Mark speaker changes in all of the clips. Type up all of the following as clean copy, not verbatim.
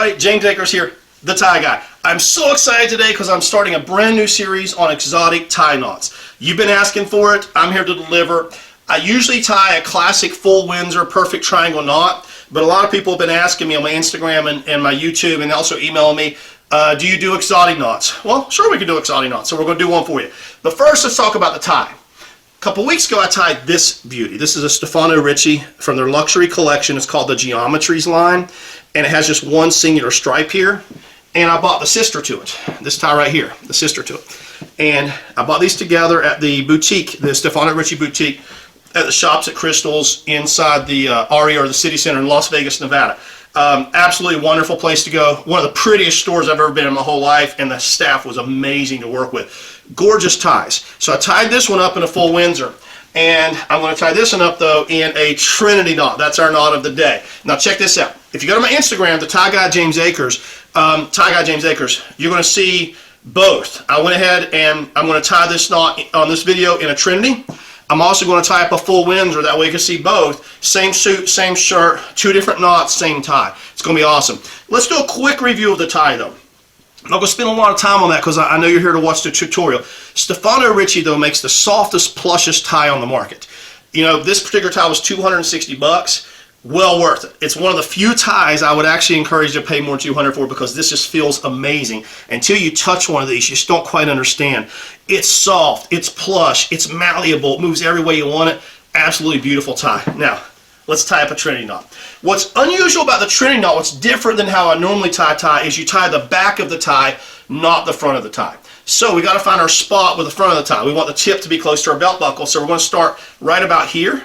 Speaker 1: everybody, James Akers here, the tie guy. I'm so excited today because I'm starting a brand new series on exotic tie knots. You've been asking for it, I'm here to deliver. I usually tie a classic full Windsor perfect triangle knot, but a lot of people have been asking me on my Instagram and my YouTube and also emailing me, do you do exotic knots? Well, sure we can do exotic knots, so we're going to do one for you. But first, let's talk about the tie. A couple weeks ago I tied this beauty. This is a Stefano Ricci from their luxury collection. It's called the Geometries line, and it has just one singular stripe here. And I bought the sister to it, this tie right here, the sister to it. And I bought these together at the boutique, the Stefano Ricci boutique, at the Shops at Crystals inside the Aria or the City Center in Las Vegas, Nevada. Absolutely wonderful place to go. One of the prettiest stores I've ever been in my whole life, and the staff was amazing to work with. Gorgeous ties. So I tied this one up in a full Windsor, and I'm going to tie this one up though in a Trinity knot. That's our knot of the day. Now check this out. If you go to my Instagram, the Tie Guy James Akers, you're going to see both. I went ahead and I'm going to tie this knot on this video in a Trinity. I'm also going to tie up a full Windsor, that way you can see both. Same suit, same shirt, two different knots, same tie. It's going to be awesome. Let's do a quick review of the tie though. I'm not going to spend a lot of time on that because I know you're here to watch the tutorial. Stefano Ricci though makes the softest, plushest tie on the market. You know, this particular tie was $260. Well worth it. It's one of the few ties I would actually encourage you to pay more than $200 for because this just feels amazing. Until you touch one of these, you just don't quite understand. It's soft, it's plush, it's malleable, it moves every way you want it. Absolutely beautiful tie. Now, let's tie up a Trinity knot. What's unusual about the Trinity knot, what's different than how I normally tie, is you tie the back of the tie, not the front of the tie. So we got to find our spot with the front of the tie. We want the tip to be close to our belt buckle, so we're going to start right about here.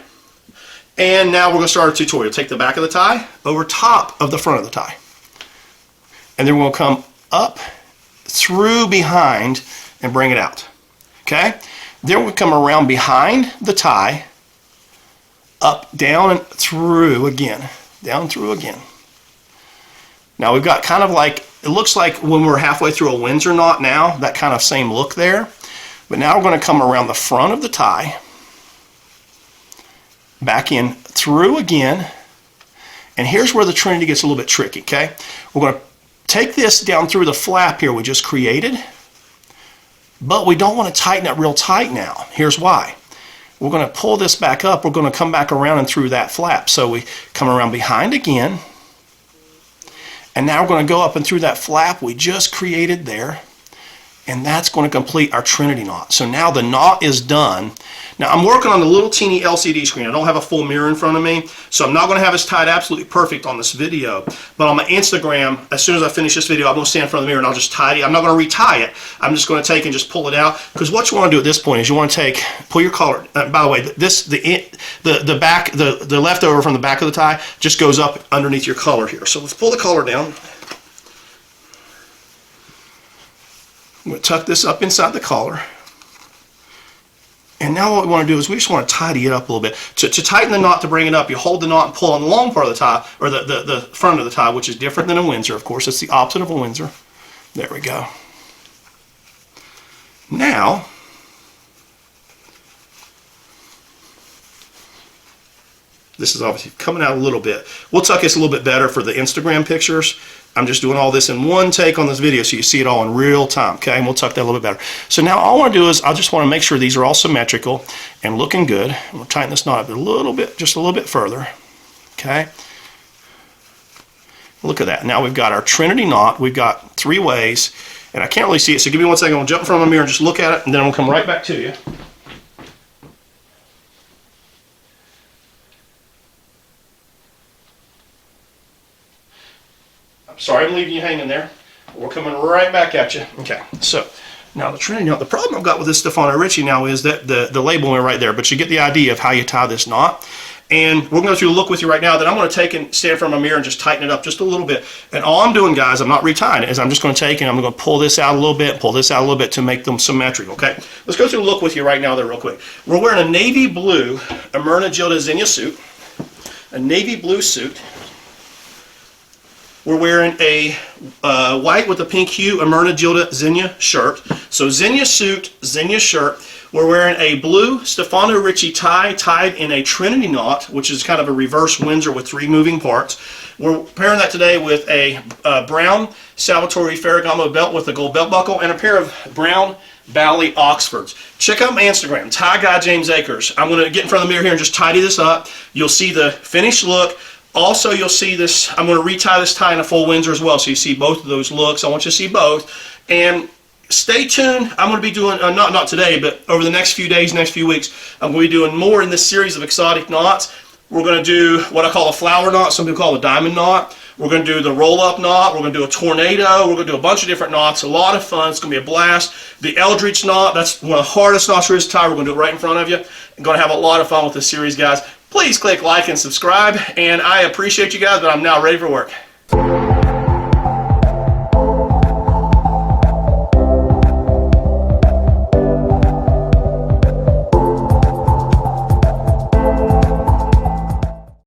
Speaker 1: And now we're going to start our tutorial. Take the back of the tie over top of the front of the tie. And then we'll come up, through, behind, and bring it out. Okay? Then we'll come around behind the tie, up, down, and through again. Down, through again. Now we've got kind of like, it looks like when we're halfway through a Windsor knot now, that kind of same look there. But now we're going to come around the front of the tie, back in, through again, and here's where the Trinity gets a little bit tricky, okay? We're going to take this down through the flap here we just created, but we don't want to tighten it real tight now. Here's why. We're going to pull this back up, we're going to come back around and through that flap. So we come around behind again, and now we're going to go up and through that flap we just created there, and that's going to complete our Trinity knot. So now the knot is done. Now I'm working on a little teeny LCD screen. I don't have a full mirror in front of me, so I'm not going to have this tied absolutely perfect on this video. But on my Instagram, as soon as I finish this video, I'm going to stand in front of the mirror and I'll just tie it. I'm not going to retie it. I'm just going to take and just pull it out. Because what you want to do at this point is you want to pull your collar. By the way, the leftover from the back of the tie just goes up underneath your collar here. So let's pull the collar down. I'm going to tuck this up inside the collar. And now what we want to do is we just want to tidy it up a little bit. To tighten the knot, to bring it up, you hold the knot and pull on the long part of the tie, or the front of the tie, which is different than a Windsor, of course. It's the opposite of a Windsor. There we go. Now, this is obviously coming out a little bit. We'll tuck this a little bit better for the Instagram pictures. I'm just doing all this in one take on this video so you see it all in real time, okay? And we'll tuck that a little bit better. So now all I want to do is I just want to make sure these are all symmetrical and looking good. I'm going to tighten this knot up a little bit, just a little bit further, okay? Look at that. Now we've got our Trinity knot. We've got three ways, and I can't really see it, so give me 1 second. I'm going to jump in front of my mirror and just look at it, and then I'm going to come right back to you. Sorry I'm leaving you hanging there. We're coming right back at you. Okay, so now the Trinity knot, the problem I've got with this Stefano Ricci now is that the label went right there, but you get the idea of how you tie this knot. And we're going to go through a look with you right now that I'm going to take and stand in front of my mirror and just tighten it up just a little bit. And all I'm doing, guys, I'm not retying it, is I'm just going to take and I'm going to pull this out a little bit, pull this out a little bit to make them symmetrical, okay? Let's go through a look with you right now there real quick. We're wearing a navy blue Hermes Zegna suit, a navy blue suit. We're wearing a white with a pink hue Hermes Zegna shirt. So Zegna suit, Zegna shirt. We're wearing a blue Stefano Ricci tie tied in a Trinity knot, which is kind of a reverse Windsor with 3 moving parts. We're pairing that today with a brown Salvatore Ferragamo belt with a gold belt buckle and a pair of brown Bally Oxfords. Check out my Instagram, Tie Guy James Akers. I'm going to get in front of the mirror here and just tidy this up. You'll see the finished look. Also, you'll see this, I'm going to retie this tie in a full Windsor as well, so you see both of those looks. I want you to see both. And stay tuned. I'm going to be doing, not today, but over the next few days, next few weeks, I'm going to be doing more in this series of exotic knots. We're going to do what I call a flower knot, some people call it a diamond knot. We're going to do the roll-up knot. We're going to do a tornado. We're going to do a bunch of different knots. A lot of fun. It's going to be a blast. The Eldritch knot, that's one of the hardest knots there is to tie. We're going to do it right in front of you. I'm going to have a lot of fun with this series, guys. Please click like and subscribe, and I appreciate you guys, but I'm now ready for work.